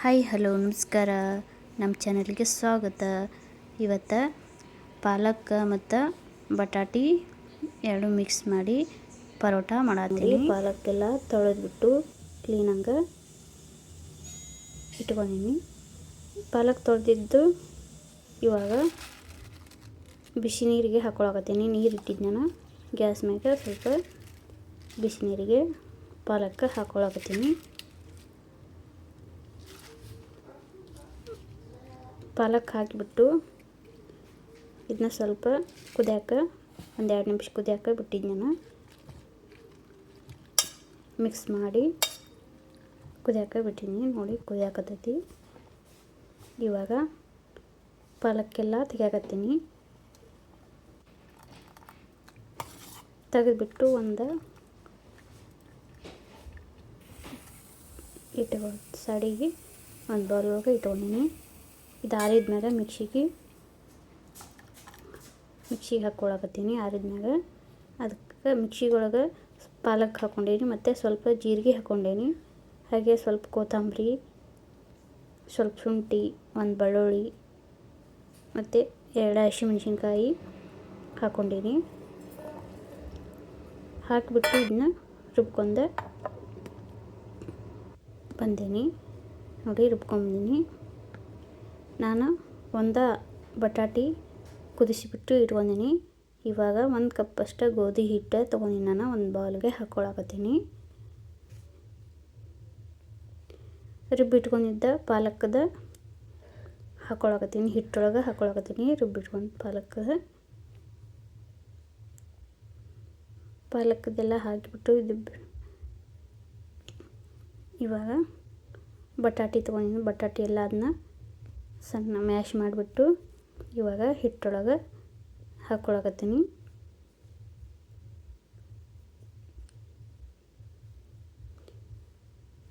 Hi hello ನಮಸ್ಕಾರ. ನಮ್ಮ ಚಾನಲ್ಗೆ ಸ್ವಾಗತ. ಇವತ್ತು ಪಾಲಕ್ ಮತ್ತು ಬಟಾಟಿ ಎರಡು ಮಿಕ್ಸ್ ಮಾಡಿ ಪರೋಟ ಮಾಡತ್ತೀನಿ. ಪಾಲಕ್ಕೆಲ್ಲ ತೊಳೆದ್ಬಿಟ್ಟು ಕ್ಲೀನಾಗಿ ಇಟ್ಕೊಂಡಿನಿ. ಪಾಲಕ್ ತೊಳೆದಿದ್ದು ಇವಾಗ ಬಿಸಿ ನೀರಿಗೆ ಹಾಕ್ಕೊಳಕತ್ತೀನಿ. ನೀರು ಇಟ್ಟಿದ್ನ ಗ್ಯಾಸ್ ಮ್ಯಾಗ ಸ್ವಲ್ಪ ಬಿಸಿ ನೀರಿಗೆ ಪಾಲಕ್ ಹಾಕ್ಕೊಳಕತ್ತೀನಿ. ಪಾಲಕ್ ಹಾಕಿಬಿಟ್ಟು ಇದನ್ನ ಸ್ವಲ್ಪ ಕುದಿಯೋಕೆ ಒಂದು 2 ನಿಮಿಷ ಕುದಿಯೋಕೆ ಬಿಟ್ಟಿದ್ದೆ. ಮಿಕ್ಸ್ ಮಾಡಿ ಕುದಿಯೋಕೆ ಬಿಟ್ಟಿದ್ದೀನಿ. ನೋಡಿ ಕುದಿಯಾಕತ್ತೈತಿ. ಇವಾಗ ಪಾಲಕ್ಕೆಲ್ಲ ತೆಗಿಯಾಕತ್ತೀನಿ. ತೆಗೆದುಬಿಟ್ಟು ಒಂದು ಸೈಡಿಗೆ ಒಂದು ಬೌಲ್ ಒಳಗೆ ಇಟ್ಕೊಂಡಿನಿ. ಇದು ಆರಿದ್ಮ್ಯಾಗ ಮಿಕ್ಸಿಗೆ ಹಾಕ್ಕೊಳಕತ್ತೀನಿ. ಆರಿದ್ಮ್ಯಾಗ ಅದಕ್ಕೆ ಮಿಕ್ಸಿಗೊಳಗೆ ಪಾಲಕ್ ಹಾಕ್ಕೊಂಡೇನಿ ಮತ್ತು ಸ್ವಲ್ಪ ಜೀರಿಗೆ ಹಾಕ್ಕೊಂಡೇನಿ. ಹಾಗೆ ಸ್ವಲ್ಪ ಕೊತ್ತಂಬರಿ, ಸ್ವಲ್ಪ ಶುಂಠಿ, ಒಂದು ಬೆಳ್ಳುಳ್ಳಿ ಮತ್ತು 2 ಹಸಿಮೆಣಸಿನ್ಕಾಯಿ ಹಾಕ್ಕೊಂಡೇನಿ. ಹಾಕಿಬಿಟ್ಟು ಇದನ್ನ ರುಬ್ಕೊಂಡು ಬಂದೀನಿ. ನೋಡಿ ರುಬ್ಕೊಂಬಂದೀನಿ. ನಾನು ಒಂದು ಬಟಾಟಿ ಕುದಿಸಿಬಿಟ್ಟು ಇಟ್ಕೊಂಡಿನಿ. ಇವಾಗ 1 ಕಪ್ ಅಷ್ಟು ಗೋಧಿ ಹಿಟ್ಟು ತೊಗೊಂಡಿನಿ. ನಾನು ಒಂದು ಬೌಲ್ಗೆ ಹಾಕ್ಕೊಳಕತ್ತೀನಿ. ರುಬ್ಬಿಟ್ಕೊಂಡಿದ್ದ ಪಾಲಕ್ಕದ ಹಾಕ್ಕೊಳಕತ್ತೀನಿ. ಹಿಟ್ಟೊಳಗೆ ಹಾಕ್ಕೊಳಕತ್ತೀನಿ. ರುಬ್ಬಿಟ್ಕೊಂಡು ಪಾಲಕ್ಕದೆಲ್ಲ ಹಾಕಿಬಿಟ್ಟು ಇವಾಗ ಬಟಾಟಿ ತೊಗೊಂಡಿನಿ. ಬಟಾಟಿ ಎಲ್ಲ ಅದನ್ನ ಸಣ್ಣ ಮ್ಯಾಶ್ ಮಾಡಿಬಿಟ್ಟು ಇವಾಗ ಹಿಟ್ಟೊಳಗೆ ಹಾಕ್ಕೊಳಕತ್ತೀನಿ.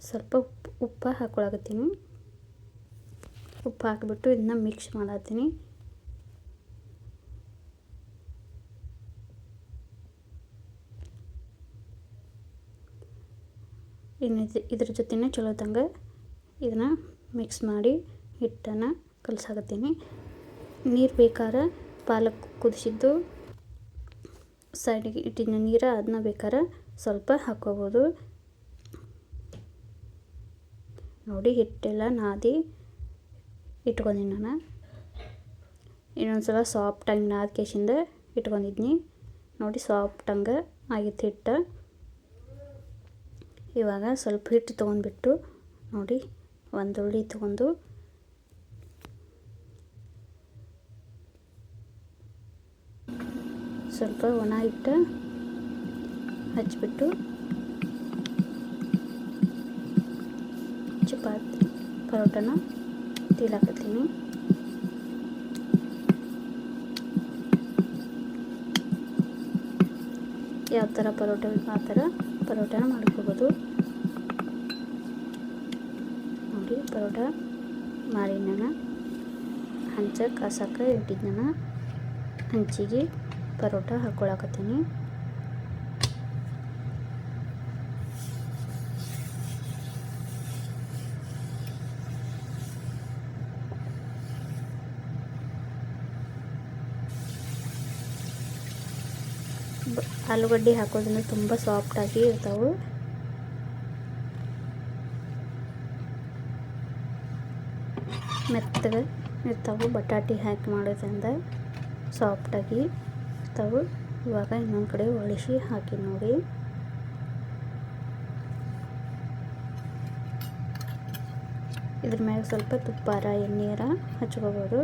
ಸ್ವಲ್ಪ ಉಪ್ಪು ಹಾಕ್ಕೊಳಕತ್ತೀನಿ. ಉಪ್ಪು ಹಾಕಿಬಿಟ್ಟು ಇದನ್ನ ಮಿಕ್ಸ್ ಮಾಡತ್ತೀನಿ. ಇನ್ನು ಇದ್ರ ಜೊತೆನೇ ಚಲೋ ತಂಗ ಇದನ್ನು ಮಿಕ್ಸ್ ಮಾಡಿ ಹಿಟ್ಟನ್ನು ಕಲಸಾಕತ್ತೀನಿ. ನೀರು ಬೇಕಾದ್ರೆ ಪಾಲಕ್ ಕುದಿಸಿದ್ದು ಸೈಡಿಗೆ ಇಟ್ಟಿದ್ದ ನೀರು ಅದನ್ನ ಬೇಕಾದ್ರೆ ಸ್ವಲ್ಪ ಹಾಕ್ಕೋಬೋದು. ನೋಡಿ ಹಿಟ್ಟೆಲ್ಲ ನಾದಿ ಇಟ್ಕೊಂಡಿನಿ. ನಾನು ಇನ್ನೊಂದು ಸಲ ಸಾಫ್ಟಾಗಿ ನಾದಿ ಕೇಸಿಂದ ಇಟ್ಕೊಂಡಿದ್ನಿ. ನೋಡಿ ಸಾಫ್ಟಂಗೆ ಆಗಿತ್ತು ಹಿಟ್ಟು. ಇವಾಗ ಸ್ವಲ್ಪ ಹಿಟ್ಟು ತೊಗೊಂಡ್ಬಿಟ್ಟು ನೋಡಿ ಒಂದು ಉಳ್ಳಿ ತೊಗೊಂಡು ಸ್ವಲ್ಪ ಒಣ ಹಿಟ್ಟು ಹಚ್ಚಿಬಿಟ್ಟು ಚಪಾತಿ ಪರೋಟನ ತೀಲಾಕತ್ತೀನಿ. ಯಾವ ಥರ ಪರೋಟ ಆ ಥರ ಪರೋಟನ ಮಾಡ್ಕೋಬೋದು. ನೋಡಿ ಪರೋಟ ಮಾಡಿ ನಾನು ಹಂಚಕ್ಕೆ ಕಾಸಕ್ಕೆ ಇಟ್ಟಿದ್ನ ಹಂಚಿಗೆ ಪರೋಟ ಹಾಕ್ಕೊಳಕತ್ತೀನಿ. ಆಲೂಗಡ್ಡೆ ಹಾಕೋದ್ರಿಂದ ತುಂಬ ಸಾಫ್ಟಾಗಿ ಇರ್ತಾವೆ. ಮೆತ್ತಗೆ ಇರ್ತಾವೆ. ಬಟಾಟಿ ಹಾಕಿ ಮಾಡೋದ್ರಿಂದ ಸಾಫ್ಟಾಗಿ ಇರ್ತಾವೆ. ಇವಾಗ ಇನ್ನೊಂದು ಕಡೆ ಒಳಿಸಿ ಹಾಕಿ ನೋಡಿ. ಇದ್ರ ಮ್ಯಾಗ ಸ್ವಲ್ಪ ತುಪ್ಪಾರ ಎಣ್ಣೆರ ಹಚ್ಕೋಬೋದು.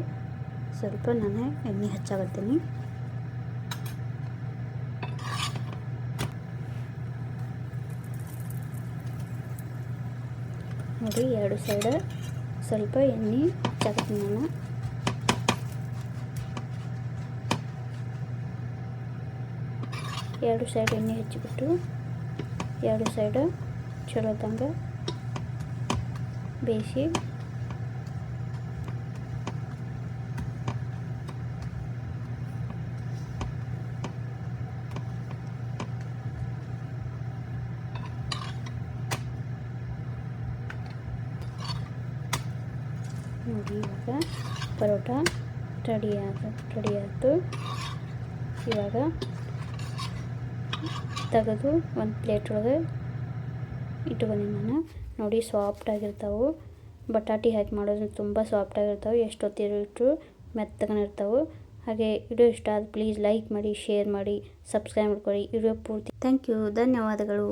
ಸ್ವಲ್ಪ ನಾನು ಎಣ್ಣೆ ಹಚ್ಚಾಕತ್ತೀನಿ. ನೋಡಿ 2 ಸೈಡ್ ಸ್ವಲ್ಪ ಎಣ್ಣೆ ಹಚ್ಚಾಕತ್ತೀನಿ ನಾನು. ಎರಡು ಸೈಡ್ ಎಣ್ಣೆ ಹಚ್ಚಿಬಿಟ್ಟು 2 ಸೈಡ್ ಚಲೋ ತಂಗ ಬೇಯಿಸಿ ನೋಡಿ ಇವಾಗ ಪರೋಟ ರೆಡಿ ಆಯಿತು. ಇವಾಗ ತೆಗೆದು ಒಂದು ಪ್ಲೇಟ್ ಒಳಗೆ ಇಟ್ಕೊಂಡು ನಾನು ನೋಡಿ ಸಾಫ್ಟಾಗಿರ್ತಾವೆ. ಬಟಾಟಿ ಹಾಕಿ ಮಾಡೋದ್ರಿಂದ ತುಂಬ ಸಾಫ್ಟಾಗಿರ್ತಾವೆ. ಎಷ್ಟೊತ್ತಿಟ್ಟು ಮೆತ್ತಗನಿರ್ತಾವೆ. ಹಾಗೆ ವಿಡಿಯೋ ಇಷ್ಟ ಆದ ಪ್ಲೀಸ್ ಲೈಕ್ ಮಾಡಿ, ಶೇರ್ ಮಾಡಿ, ಸಬ್ಸ್ಕ್ರೈಬ್ ಮಾಡ್ಕೊಳ್ಳಿ. ವಿಡಿಯೋ ಪೂರ್ತಿ ಥ್ಯಾಂಕ್ ಯು, ಧನ್ಯವಾದಗಳು.